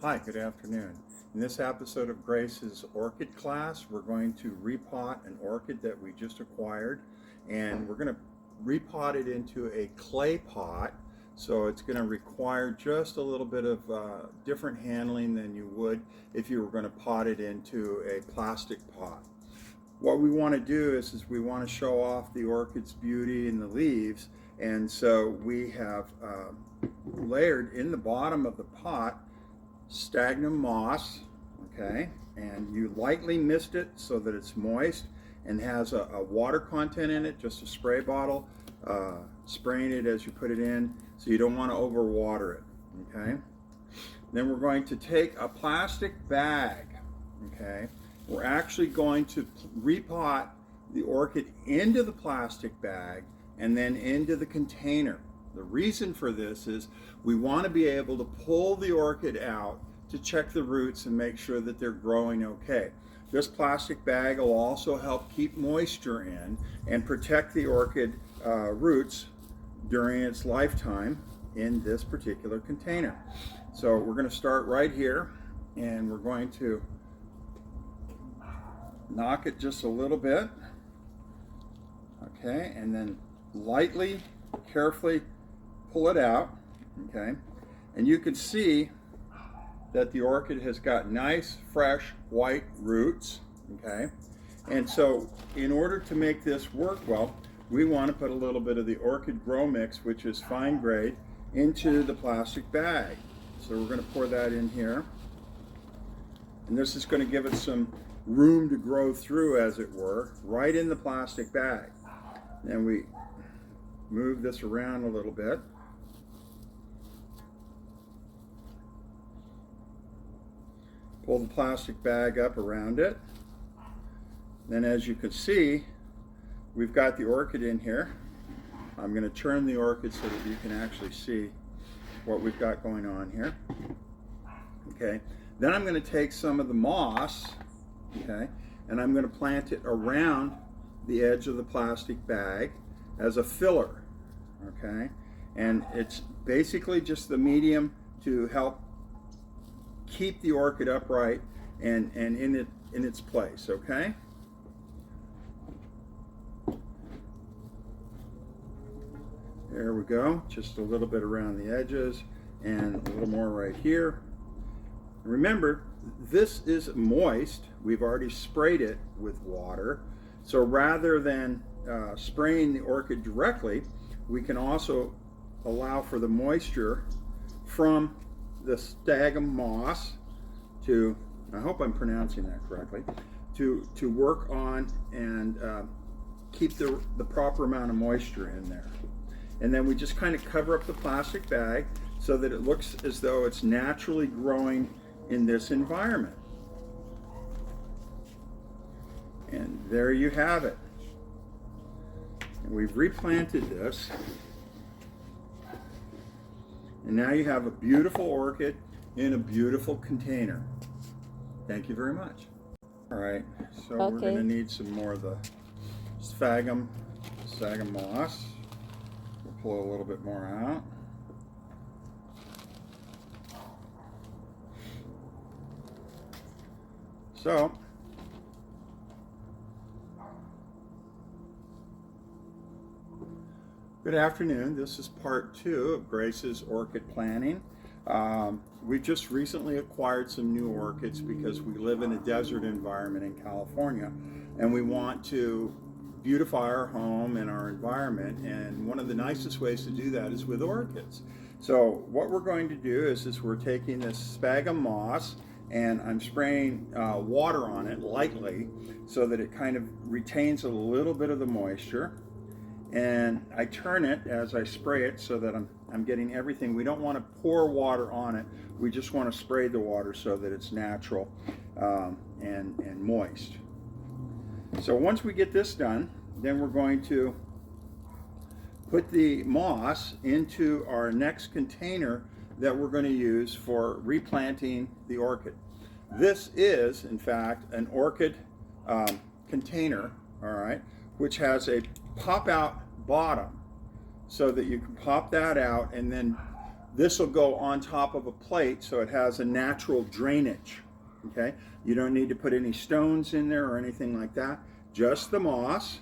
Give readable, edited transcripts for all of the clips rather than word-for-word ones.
Hi, good afternoon. In this episode of Grace's orchid class, we're going to repot an orchid that we just acquired, and we're going to repot it into a clay pot. So it's going to require just a little bit of different handling than you would if you were going to pot it into a plastic pot. What we want to do is we want to show off the orchid's beauty in the leaves, and so we have layered in the bottom of the pot sphagnum moss, okay, and you lightly mist it so that it's moist and has a water content in it, just a spray bottle, spraying it as you put it in, so you don't want to overwater it, okay. Then we're going to take a plastic bag, okay. We're actually going to repot the orchid into the plastic bag and then into the container. The reason for this is we want to be able to pull the orchid out to check the roots and make sure that they're growing okay. This plastic bag will also help keep moisture in and protect the orchid roots during its lifetime in this particular container. So we're going to start right here, and we're going to knock it just a little bit, okay, and then lightly, carefully pull it out, okay, and you can see that the orchid has got nice, fresh, white roots, okay, and so in order to make this work well, we want to put a little bit of the orchid grow mix, which is fine grade, into the plastic bag. So we're going to pour that in here, and this is going to give it some room to grow through, as it were, right in the plastic bag. Then we move this around a little bit. Pull the plastic bag up around it. Then, as you can see, we've got the orchid in here. I'm going to turn the orchid so that you can actually see what we've got going on here. Okay. Then I'm going to take some of the moss, okay, and I'm going to plant it around the edge of the plastic bag as a filler, okay, and it's basically just the medium to help keep the orchid upright and in its place, okay. There we go, just a little bit around the edges and a little more right here. Remember, this is moist. We've already sprayed it with water, so rather than spraying the orchid directly, we can also allow for the moisture from the sphagnum moss to, I hope I'm pronouncing that correctly, to work on and keep the proper amount of moisture in there. And then we just kind of cover up the plastic bag so that it looks as though it's naturally growing in this environment. And there you have it. And we've replanted this. And now you have a beautiful orchid in a beautiful container. Thank you very much. All right, so we're going to need some more of the sphagnum moss. We'll pull a little bit more out. So, good afternoon. This is part 2 of Grace's orchid planting. We just recently acquired some new orchids because we live in a desert environment in California, and we want to beautify our home and our environment, and one of the nicest ways to do that is with orchids. So what we're going to do is we're taking this sphagnum moss, and I'm spraying water on it lightly so that it kind of retains a little bit of the moisture, and I turn it as I spray it so that I'm getting everything. We don't want to pour water on it, we just want to spray the water so that it's natural and moist. So once we get this done, then we're going to put the moss into our next container that we're going to use for replanting the orchid. This is, in fact, an orchid container, all right, which has a pop-out bottom so that you can pop that out, and then This will go on top of a plate so it has a natural drainage. Okay, you don't need to put any stones in there or anything like that. Just the moss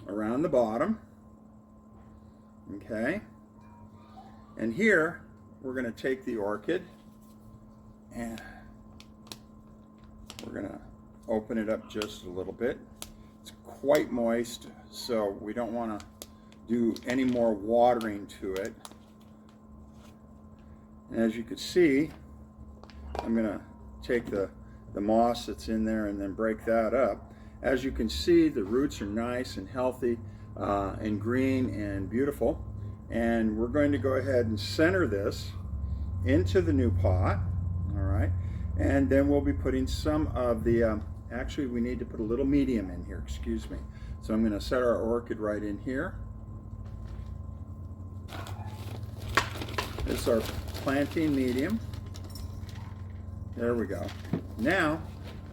around the bottom. Okay, and here we're going to take the orchid and we're going to open it up just a little bit. It's quite moist, so we don't want to do any more watering to it. And as you can see, I'm going to take the moss that's in there and then break that up. As you can see, the roots are nice and healthy and green and beautiful. And we're going to go ahead and center this into the new pot. All right. And then we'll be putting some of the, actually we need to put a little medium in here, excuse me. So I'm going to set our orchid right in here. This is our planting medium. There we go. Now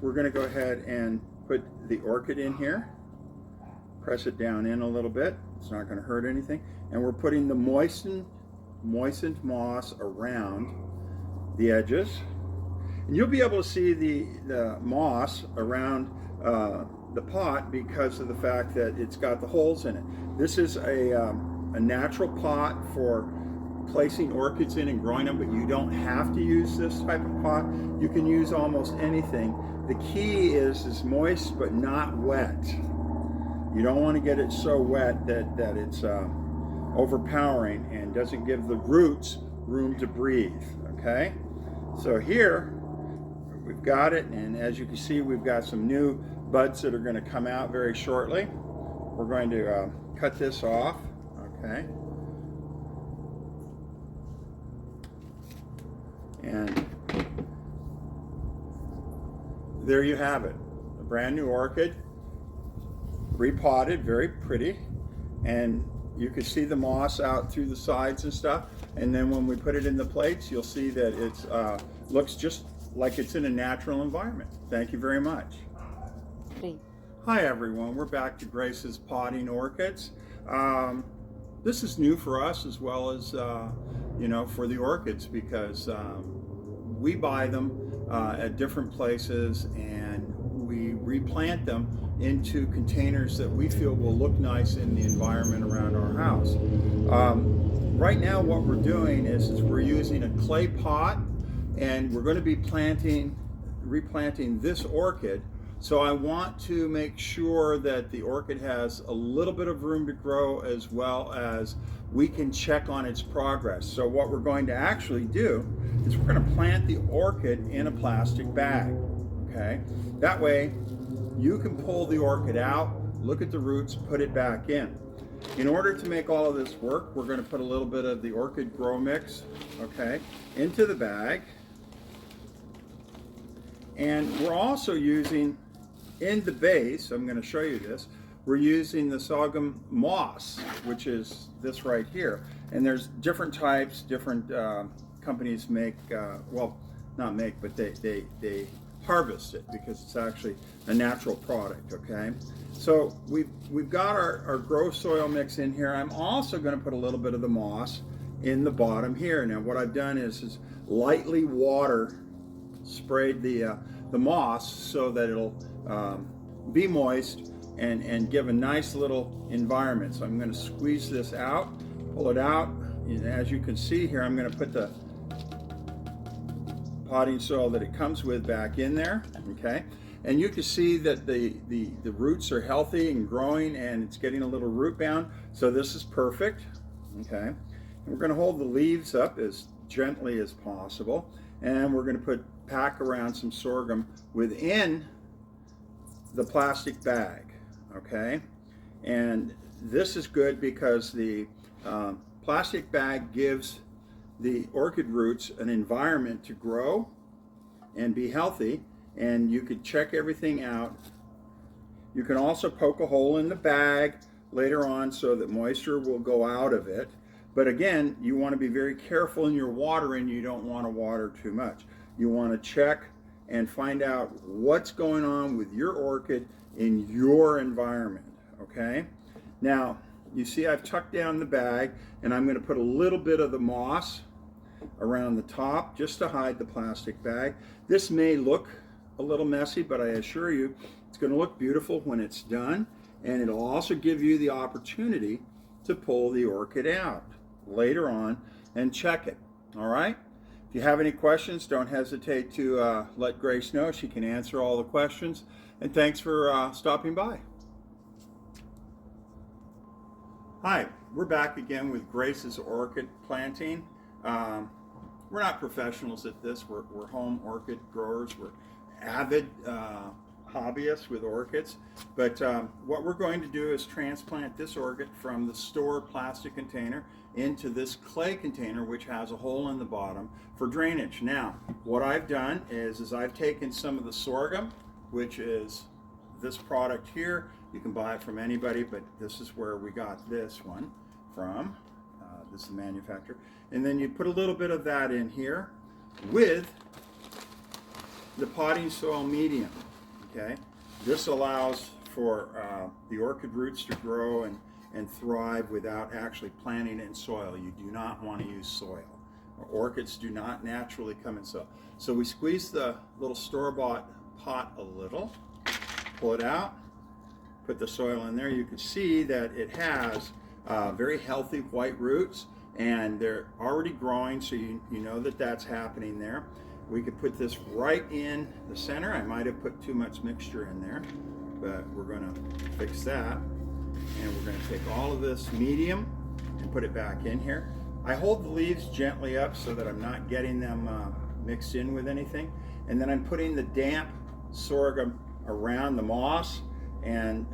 we're going to go ahead and put the orchid in here. Press it down in a little bit. It's not going to hurt anything. And we're putting the moistened moss around the edges. And you'll be able to see the moss around the pot because of the fact that it's got the holes in it. This is a natural pot for placing orchids in and growing them, but you don't have to use this type of pot. You can use almost anything. The key is moist but not wet. You don't want to get it so wet that it's overpowering and doesn't give the roots room to breathe. Okay, so here we've got it, and as you can see, we've got some new buds that are going to come out very shortly. We're going to cut this off. Okay. And there you have it, a brand new orchid, repotted, very pretty, and you can see the moss out through the sides and stuff. And then when we put it in the plates, you'll see that it's looks just like it's in a natural environment. Thank you very much. Hi everyone, we're back to Grace's Potting Orchids. This is new for us as well as for the orchids, because we buy them at different places and we replant them into containers that we feel will look nice in the environment around our house. Right now what we're doing is we're using a clay pot, and we're going to be replanting this orchid. So I want to make sure that the orchid has a little bit of room to grow, as well as we can check on its progress. So what we're going to actually do is we're going to plant the orchid in a plastic bag. Okay, that way you can pull the orchid out, look at the roots, put it back in. In order to make all of this work, we're going to put a little bit of the orchid grow mix, okay, into the bag. And we're also using, in the base, I'm going to show you this, we're using the sorghum moss, which is this right here. And there's different types, different companies make, well, not make, but they harvest it because it's actually a natural product, okay? So we've got our grow soil mix in here. I'm also going to put a little bit of the moss in the bottom here. Now what I've done is lightly sprayed the moss so that it'll be moist and give a nice little environment. So I'm going to squeeze this out, pull it out, and as you can see here, I'm going to put the potting soil that it comes with back in there, okay? And you can see that the roots are healthy and growing, and it's getting a little root bound, so this is perfect, okay? And we're going to hold the leaves up as gently as possible, and we're going to pack around some sorghum within the plastic bag, okay? And this is good because the plastic bag gives the orchid roots an environment to grow and be healthy, and you could check everything out. You can also poke a hole in the bag later on so that moisture will go out of it. But again, you want to be very careful in your watering. You don't want to water too much. You want to check and find out what's going on with your orchid in your environment, okay? Now, you see I've tucked down the bag, and I'm going to put a little bit of the moss around the top just to hide the plastic bag. This may look a little messy, but I assure you it's going to look beautiful when it's done, and it'll also give you the opportunity to pull the orchid out later on and check it. All right? If you have any questions, don't hesitate to let Grace know. She can answer all the questions. And thanks for stopping by. Hi, we're back again with Grace's orchid planting. We're not professionals at this. We're home orchid growers. We're avid hobbyists with orchids. But what we're going to do is transplant this orchid from the store plastic container into this clay container, which has a hole in the bottom for drainage. Now, what I've done is I've taken some of the sorghum, which is this product here. You can buy it from anybody, but this is where we got this one from. This is the manufacturer. And then you put a little bit of that in here with the potting soil medium. Okay, this allows for the orchid roots to grow and thrive without actually planting in soil. You do not want to use soil. Orchids do not naturally come in soil. So we squeeze the little store-bought pot a little, pull it out, put the soil in there. You can see that it has very healthy white roots, and they're already growing, so you know that that's happening there. We could put this right in the center. I might have put too much mixture in there, but we're going to fix that. And we're going to take all of this medium and put it back in here. I hold the leaves gently up so that I'm not getting them mixed in with anything. And then I'm putting the damp sorghum around the moss, and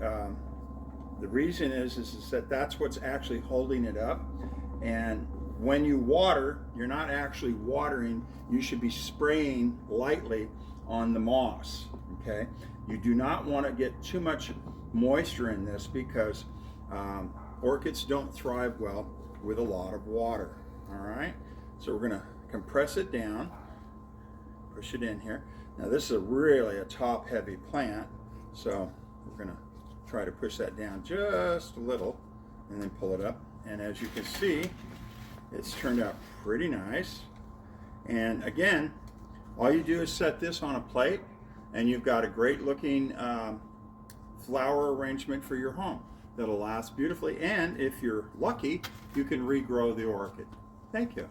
the reason is that that's what's actually holding it up. And when you water, you're not actually watering. You should be spraying lightly on the moss. Okay, you do not want to get too much moisture in this because orchids don't thrive well with a lot of water. All right, so we're going to compress it down, push it in here. Now this is really a top heavy plant, so we're going to try to push that down just a little and then pull it up. And as you can see, it's turned out pretty nice. And again, all you do is set this on a plate and you've got a great looking flower arrangement for your home that'll last beautifully. And if you're lucky, you can regrow the orchid. Thank you.